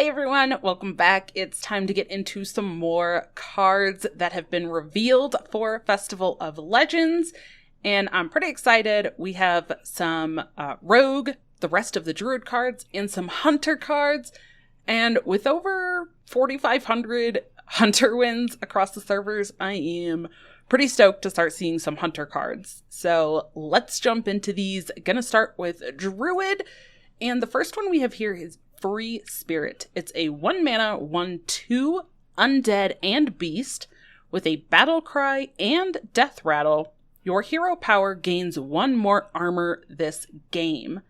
Hey everyone, welcome back. It's time to get into some more cards that have been revealed for Festival of Legends, and I'm pretty excited. We have some Rogue, the rest of the Druid cards, and some Hunter cards, and with over 4,500 Hunter wins across the servers, I am pretty stoked to start seeing some Hunter cards. So let's jump into these. Gonna start with Druid, and the first one we have here is Free Spirit. It's a 1 mana, 1/2 undead and beast with a battle cry and death rattle. Your hero power gains 1 more armor this game.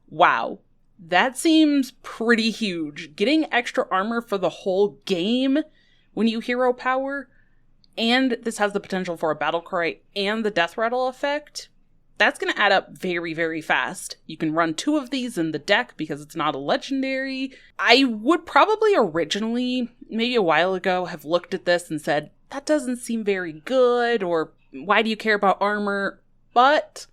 Wow. That seems pretty huge. Getting extra armor for the whole game when you hero power, and this has the potential for a battle cry and the death rattle effect. That's going to add up very, very fast. You can run 2 of these in the deck because it's not a legendary. I would probably originally, maybe a while ago, have looked at this and said, that doesn't seem very good, or why do you care about armor? But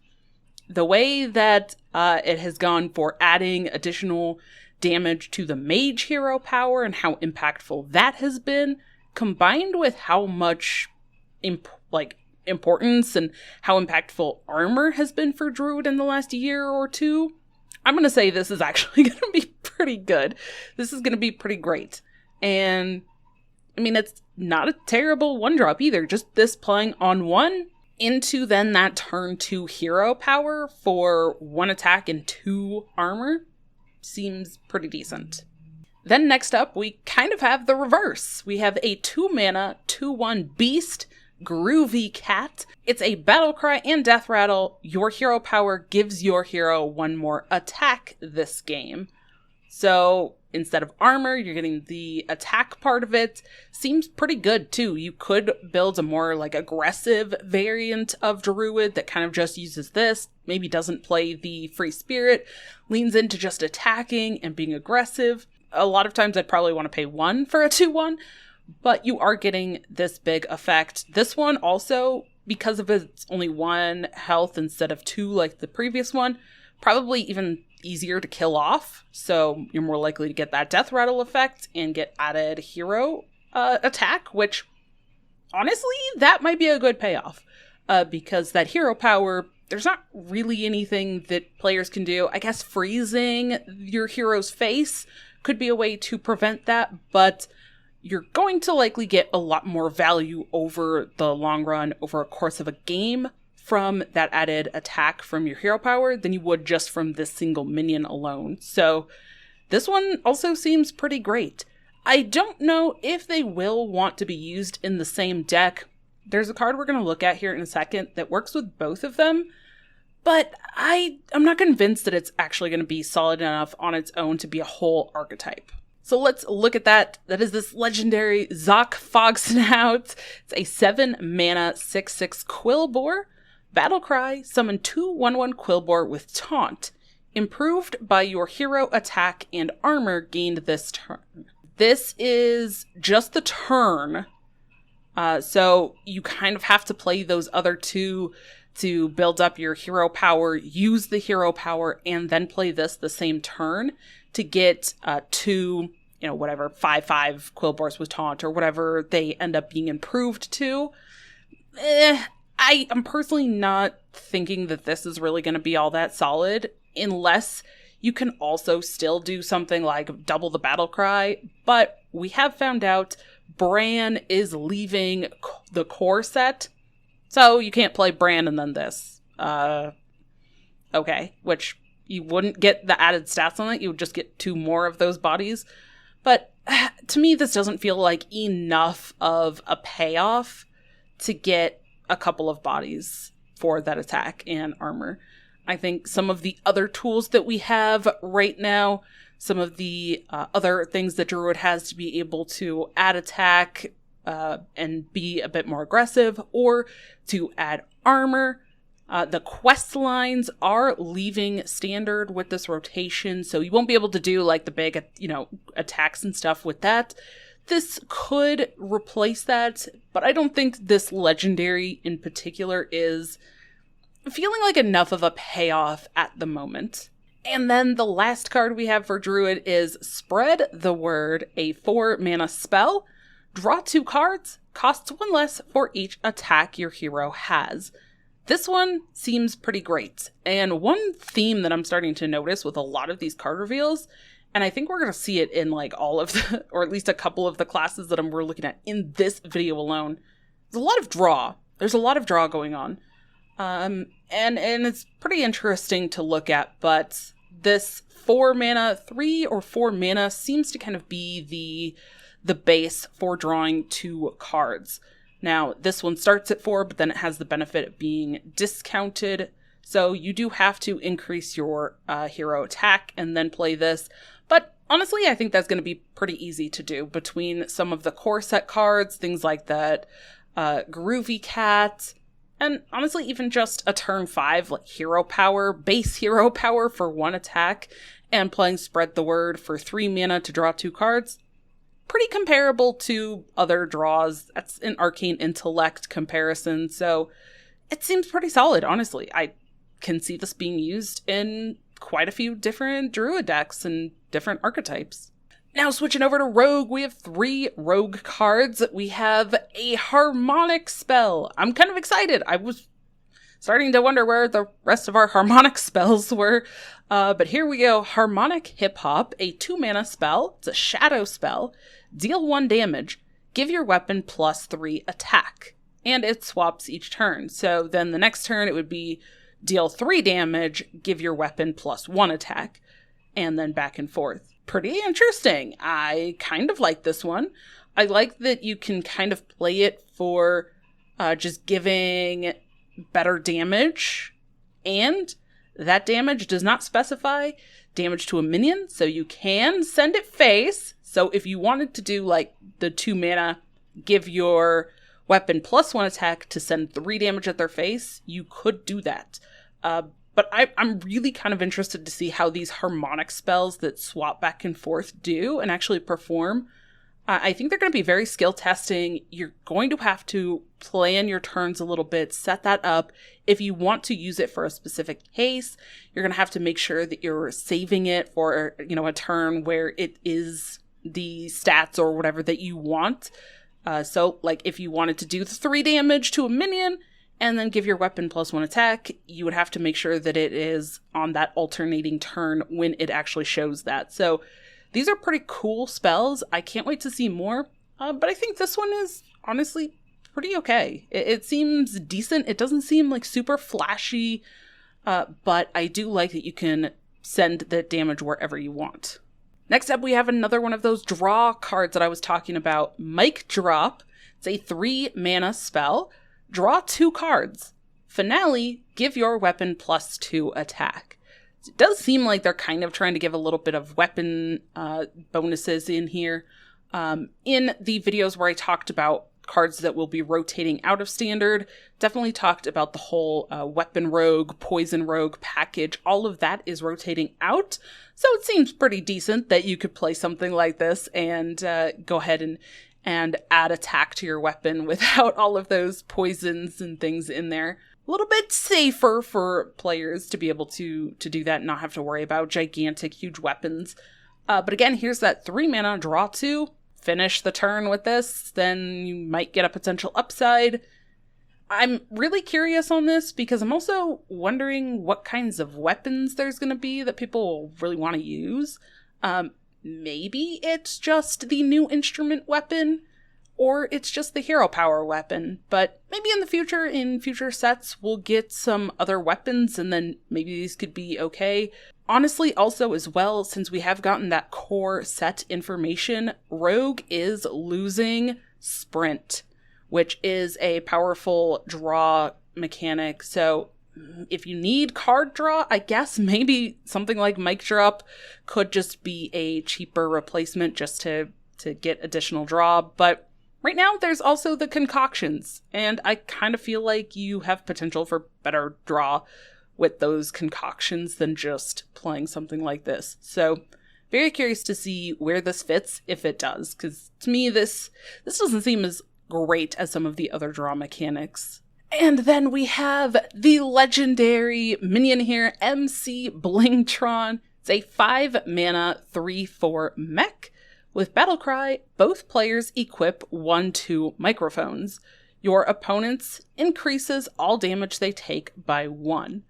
the way that it has gone for adding additional damage to the mage hero power and how impactful that has been, combined with how much importance and how impactful armor has been for Druid in the last year or two, I'm going to say this is actually going to be pretty good. This is going to be pretty great. And, I mean, it's not a terrible 1-drop either. Just this playing on 1 into then that turn 2 hero power for 1 attack and 2 armor seems pretty decent. Then next up, we kind of have the reverse. We have a 2 mana, 2/1 beast, Groovy Cat. It's a battle cry and death rattle. Your hero power gives your hero 1 more attack this game. So instead of armor, you're getting the attack part of it. Seems pretty good too. You could build a more aggressive variant of Druid that kind of just uses this, maybe doesn't play the Free Spirit, leans into just attacking and being aggressive. A lot of times I'd probably want to pay 1 for a 2/1. But you are getting this big effect. This one also, because of its only 1 health instead of 2 like the previous one, probably even easier to kill off. So you're more likely to get that death rattle effect and get added hero attack, which honestly, that might be a good payoff. Because that hero power, there's not really anything that players can do. I guess freezing your hero's face could be a way to prevent that, but you're going to likely get a lot more value over the long run, over a course of a game, from that added attack from your hero power than you would just from this single minion alone. So this one also seems pretty great. I don't know if they will want to be used in the same deck. There's a card we're going to look at here in a second that works with both of them, but I'm not convinced that it's actually going to be solid enough on its own to be a whole archetype. So let's look at that. That is this legendary Zoc Fogsnout. It's a 7 mana 6/6 Quillbore. Battle cry, summon 2 1/1 Quillbore with Taunt. Improved by your hero attack and armor gained this turn. This is just the turn. So you kind of have to play those other 2 to build up your hero power, use the hero power, and then play this the same turn to get 2, 5/5 Quillbores with Taunt, or whatever they end up being improved to. I am personally not thinking that this is really going to be all that solid, unless you can also still do something like double the battle cry. But we have found out Bran is leaving the core set, so you can't play Bran and then this. Okay, which you wouldn't get the added stats on it. You would just get 2 more of those bodies. But to me, this doesn't feel like enough of a payoff to get a couple of bodies for that attack and armor. I think some of the other tools that we have right now, some of the other things that Druid has to be able to add attack and be a bit more aggressive, or to add armor, the quest lines are leaving standard with this rotation, so you won't be able to do the big, attacks and stuff with that. This could replace that, but I don't think this legendary in particular is feeling like enough of a payoff at the moment. And then the last card we have for Druid is Spread the Word, a 4-mana spell. Draw 2 cards, costs 1 less for each attack your hero has. This one seems pretty great. And one theme that I'm starting to notice with a lot of these card reveals, and I think we're going to see it in like all of the, or at least a couple of the classes that we're looking at in this video alone, there's a lot of draw. There's a lot of draw going on. And it's pretty interesting to look at, but this 4-mana, 3 or 4 mana seems to kind of be the base for drawing 2 cards. Now, this one starts at 4, but then it has the benefit of being discounted. So you do have to increase your hero attack and then play this. But honestly, I think that's going to be pretty easy to do between some of the core set cards, things like that, Groovy Cat, and honestly, even just a turn 5, like hero power, base hero power for 1 attack, and playing Spread the Word for 3 mana to draw 2 cards. Pretty comparable to other draws. That's an Arcane Intellect comparison, so it seems pretty solid, honestly. I can see this being used in quite a few different Druid decks and different archetypes. Now switching over to Rogue, we have 3 Rogue cards. We have a Harmonic spell. I'm kind of excited. I was starting to wonder where the rest of our Harmonic spells were. But here we go. Harmonic Hip Hop, a 2-mana spell. It's a shadow spell. Deal 1 damage. Give your weapon +3 attack. And it swaps each turn. So then the next turn it would be deal 3 damage, give your weapon +1 attack. And then back and forth. Pretty interesting. I kind of like this one. I like that you can kind of play it for just giving better damage, and that damage does not specify damage to a minion, so you can send it face. So if you wanted to do like the 2 mana, give your weapon +1 attack to send 3 damage at their face, you could do that. But I'm really kind of interested to see how these harmonic spells that swap back and forth do and actually perform. I think they're going to be very skill testing. You're going to have to plan your turns a little bit, set that up. If you want to use it for a specific case, you're going to have to make sure that you're saving it for, a turn where it is the stats or whatever that you want. So like if you wanted to do the 3 damage to a minion and then give your weapon +1 attack, you would have to make sure that it is on that alternating turn when it actually shows that. So these are pretty cool spells. I can't wait to see more, but I think this one is honestly pretty okay. It seems decent. It doesn't seem like super flashy, but I do like that you can send the damage wherever you want. Next up, we have another one of those draw cards that I was talking about, Mic Drop. It's a 3-mana spell. Draw 2 cards. Finale, give your weapon +2 attack. It does seem like they're kind of trying to give a little bit of weapon bonuses in here. In the videos where I talked about cards that will be rotating out of standard, definitely talked about the whole weapon rogue, poison rogue package. All of that is rotating out. So it seems pretty decent that you could play something like this and go ahead and add attack to your weapon without all of those poisons and things in there. A little bit safer for players to be able to do that and not have to worry about gigantic, huge weapons. But again, here's that 3 mana, draw 2, finish the turn with this, then you might get a potential upside. I'm really curious on this because I'm also wondering what kinds of weapons there's going to be that people really want to use. Maybe it's just the new instrument weapon, or it's just the hero power weapon. But maybe in the future, in future sets, we'll get some other weapons, and then maybe these could be okay. Honestly, also as well, since we have gotten that core set information, Rogue is losing Sprint, which is a powerful draw mechanic. So if you need card draw, I guess maybe something like Mic Drop could just be a cheaper replacement just to get additional draw. But right now, there's also the concoctions, and I kind of feel like you have potential for better draw with those concoctions than just playing something like this. So very curious to see where this fits, if it does, because to me, this doesn't seem as great as some of the other draw mechanics. And then we have the legendary minion here, MC Blingtron. It's a 5-mana 3/4 mech. With Battlecry, both players equip 1/2 microphones. Your opponents increases all damage they take by 1.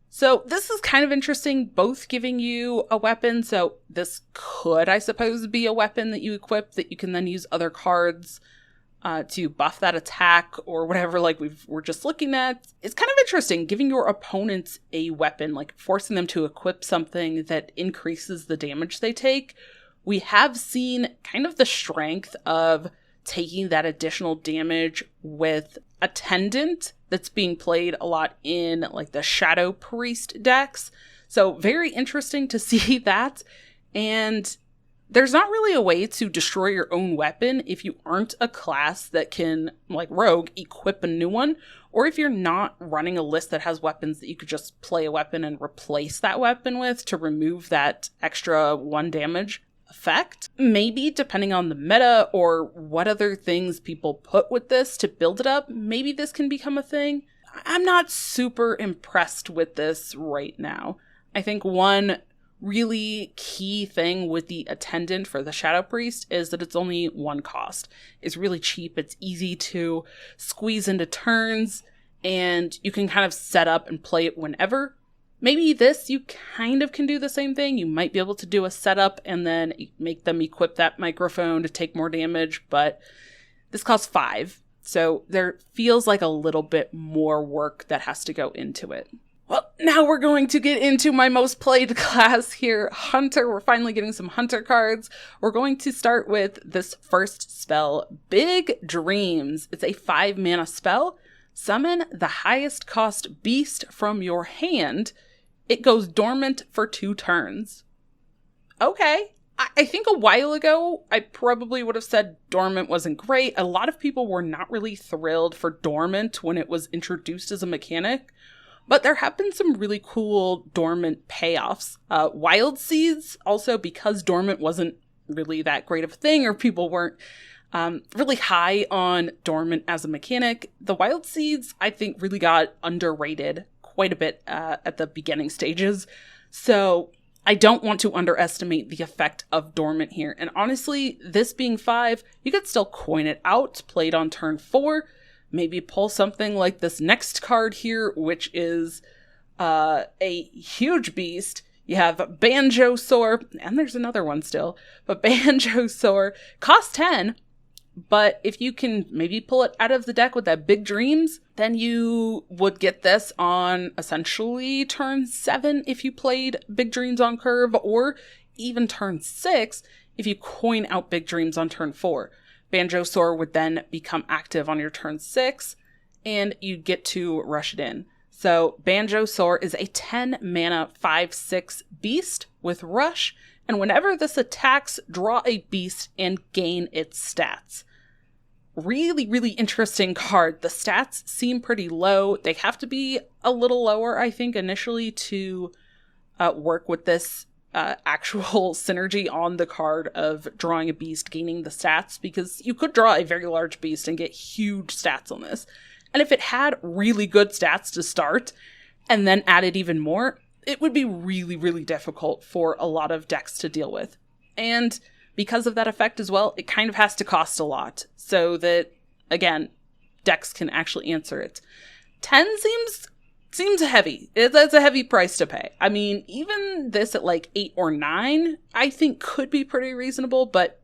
So this is kind of interesting, both giving you a weapon. So this could, I suppose, be a weapon that you equip that you can then use other cards to buff that attack or whatever, like we're just looking at. It's kind of interesting, giving your opponents a weapon, like forcing them to equip something that increases the damage they take. We have seen kind of the strength of taking that additional damage with Attendant that's being played a lot in like the Shadow Priest decks. So very interesting to see that. And there's not really a way to destroy your own weapon if you aren't a class that can, like Rogue, equip a new one, or if you're not running a list that has weapons that you could just play a weapon and replace that weapon with to remove that extra 1 damage effect. Maybe, depending on the meta or what other things people put with this to build it up, maybe this can become a thing. I'm not super impressed with this right now. I think one really key thing with the Attendant for the Shadow Priest is that it's only 1 cost. It's really cheap, it's easy to squeeze into turns, and you can kind of set up and play it whenever. Maybe this, you kind of can do the same thing. You might be able to do a setup and then make them equip that microphone to take more damage, but this costs 5. So there feels like a little bit more work that has to go into it. Well, now we're going to get into my most played class here, Hunter. We're finally getting some Hunter cards. We're going to start with this first spell, Big Dreams. It's a 5-mana spell. Summon the highest cost beast from your hand. It goes dormant for 2 turns. Okay. I think a while ago, I probably would have said dormant wasn't great. A lot of people were not really thrilled for dormant when it was introduced as a mechanic. But there have been some really cool dormant payoffs. Wild Seeds, also because dormant wasn't really that great of a thing, or people weren't really high on dormant as a mechanic. The Wild Seeds, I think, really got underrated quite a bit at the beginning stages. So I don't want to underestimate the effect of dormant here. And honestly, this being 5, you could still coin it out, play it on turn 4, maybe pull something like this next card here, which is a huge beast. You have Banjosaur, and there's another one still, but Banjosaur costs 10, but if you can maybe pull it out of the deck with that Big Dreams, then you would get this on essentially turn 7 if you played Big Dreams on curve, or even turn 6 if you coin out Big Dreams on turn 4. Banjosaur would then become active on your turn 6, and you get to rush it in. So Banjosaur is a 10-mana 5/6 beast with rush, and whenever this attacks, draw a beast and gain its stats. Really, really interesting card. The stats seem pretty low. They have to be a little lower, I think, initially to work with this actual synergy on the card of drawing a beast, gaining the stats, because you could draw a very large beast and get huge stats on this. And if it had really good stats to start and then added even more, it would be really, really difficult for a lot of decks to deal with. And because of that effect as well, it kind of has to cost a lot so that, again, decks can actually answer it. 10 seems heavy. That's a heavy price to pay. I mean, even this at like 8 or 9, I think could be pretty reasonable, but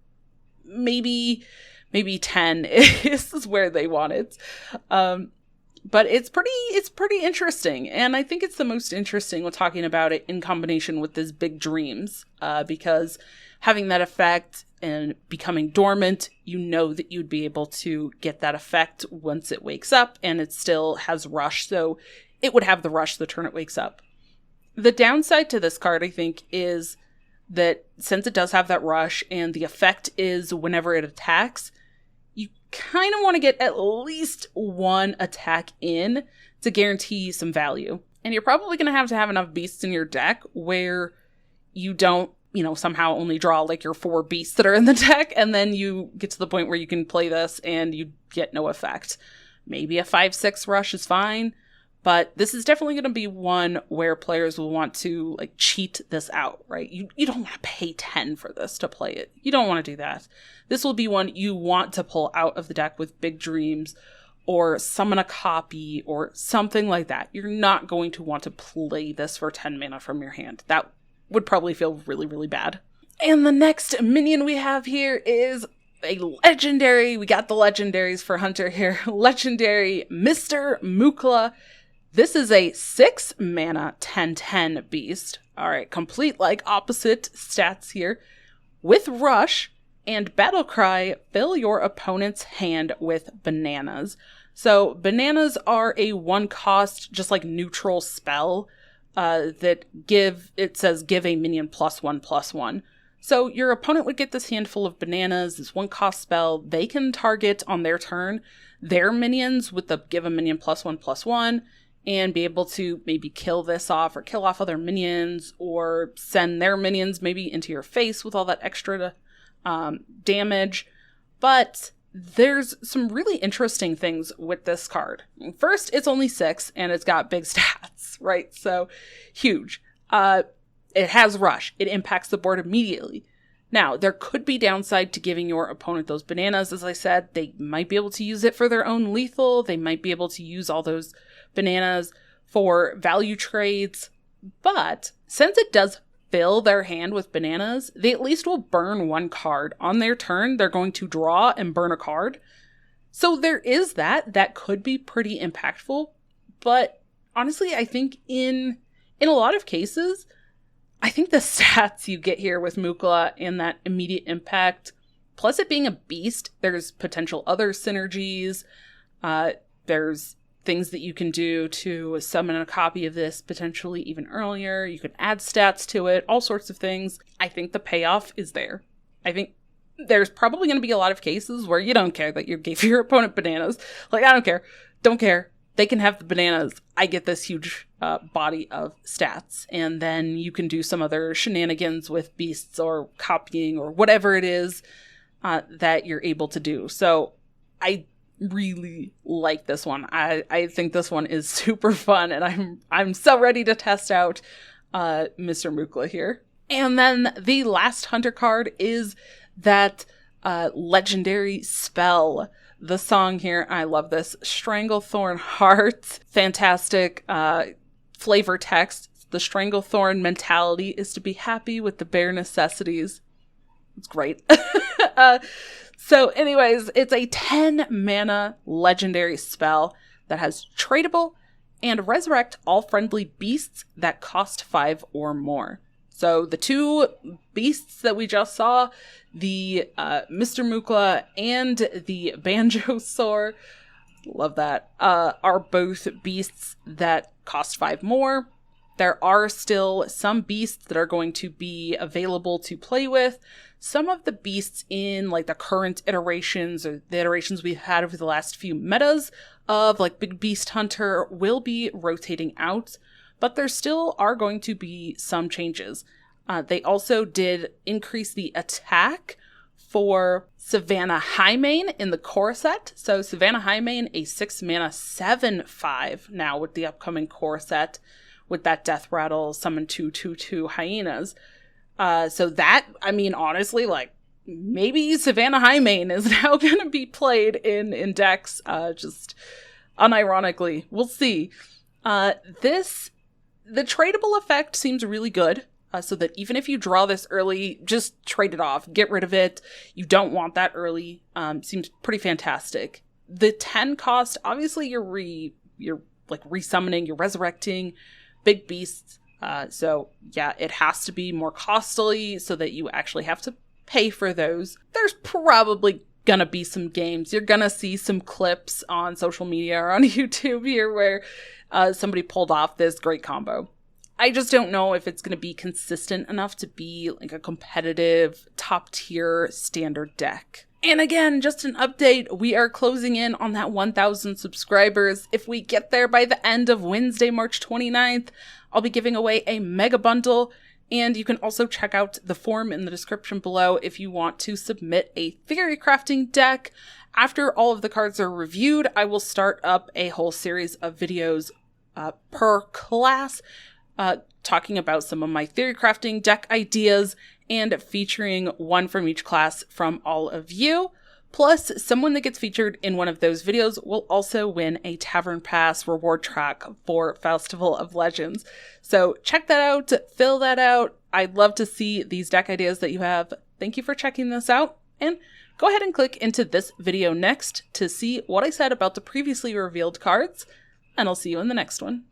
maybe 10 is where they want it. But it's pretty interesting, and I think it's the most interesting when talking about it in combination with this Big Dreams, because having that effect and becoming dormant, you know that you'd be able to get that effect once it wakes up, and it still has rush, so it would have the rush the turn it wakes up. The downside to this card, I think, is that since it does have that rush, and the effect is whenever it attacks, you kind of want to get at least 1 attack in to guarantee some value. And you're probably going to have enough beasts in your deck where you don't, somehow only draw like your 4 beasts that are in the deck, and then you get to the point where you can play this and you get no effect. Maybe a 5-6 rush is fine. But this is definitely going to be one where players will want to like cheat this out, right? You don't want to pay 10 for this to play it. You don't want to do that. This will be one you want to pull out of the deck with Big Dreams or summon a copy or something like that. You're not going to want to play this for 10 mana from your hand. That would probably feel really, really bad. And the next minion we have here is a legendary. We got the legendaries for Hunter here. Legendary Mr. Mukla. This is a 6 mana 10/10 beast. All right, complete like opposite stats here. With Rush and Battle Cry, fill your opponent's hand with bananas. So bananas are a 1-cost, just like neutral spell that give a minion +1/+1. So your opponent would get this handful of bananas, this 1-cost spell. They can target on their turn their minions with the give a minion +1/+1. And be able to maybe kill this off or kill off other minions or send their minions maybe into your face with all that extra damage. But there's some really interesting things with this card. First, it's only 6 and it's got big stats, right? So huge. It has Rush. It impacts the board immediately. Now, there could be downside to giving your opponent those bananas. As I said, they might be able to use it for their own lethal. They might be able to use all those bananas for value trades. But since it does fill their hand with bananas, they at least will burn 1 card. On their turn, they're going to draw and burn a card. So there is that could be pretty impactful. But honestly, I think in a lot of cases, I think the stats you get here with Mukla and that immediate impact, plus it being a beast, there's potential other synergies. There's things that you can do to summon a copy of this potentially even earlier. You can add stats to it, all sorts of things. I think the payoff is there. I think there's probably going to be a lot of cases where you don't care that you gave your opponent bananas. Like, I don't care. Don't care. They can have the bananas. I get this huge body of stats. And then you can do some other shenanigans with beasts or copying or whatever it is that you're able to do. So I really like this one. I think this one is super fun, and I'm so ready to test out Mr. Mukla here. And then the last Hunter card is that legendary spell. The song here, I love this. Stranglethorn Heart. Fantastic flavor text. The Stranglethorn mentality is to be happy with the bare necessities. It's great. So anyways, it's a 10 mana legendary spell that has tradable and resurrect all friendly beasts that cost 5 or more. So the 2 beasts that we just saw, the Mr. Mukla and the Banjosaur, love that, are both beasts that cost 5 more. There are still some beasts that are going to be available to play with. Some of the beasts in like the current iterations or the iterations we've had over the last few metas of like Big Beast Hunter will be rotating out, but there still are going to be some changes. They also did increase the attack for Savannah Highmane in the core set. So Savannah Highmane, a 6 mana 7/5 now with the upcoming core set with that Death Rattle summon 2/2/2 hyenas. So that, I mean, honestly, like, maybe Savannah Highmane is now going to be played in decks, just unironically. We'll see. The tradable effect seems really good, so that even if you draw this early, just trade it off. Get rid of it. You don't want that early. Seems pretty fantastic. The 10 cost, obviously you're like resummoning, you're resurrecting big beasts. So yeah, it has to be more costly so that you actually have to pay for those. There's probably gonna be some games. You're gonna see some clips on social media or on YouTube here where somebody pulled off this great combo. I just don't know if it's gonna be consistent enough to be like a competitive top tier standard deck. And again, just an update, we are closing in on that 1,000 subscribers. If we get there by the end of Wednesday, March 29th, I'll be giving away a mega bundle, And you can also check out the form in the description below if you want to submit a theory crafting deck. After all of the cards are reviewed, I will start up a whole series of videos per class, talking about some of my theory crafting deck ideas and featuring one from each class from all of you. Plus, someone that gets featured in one of those videos will also win a Tavern Pass reward track for Festival of Legends. So check that out, fill that out. I'd love to see these deck ideas that you have. Thank you for checking this out, and go ahead and click into this video next to see what I said about the previously revealed cards, and I'll see you in the next one.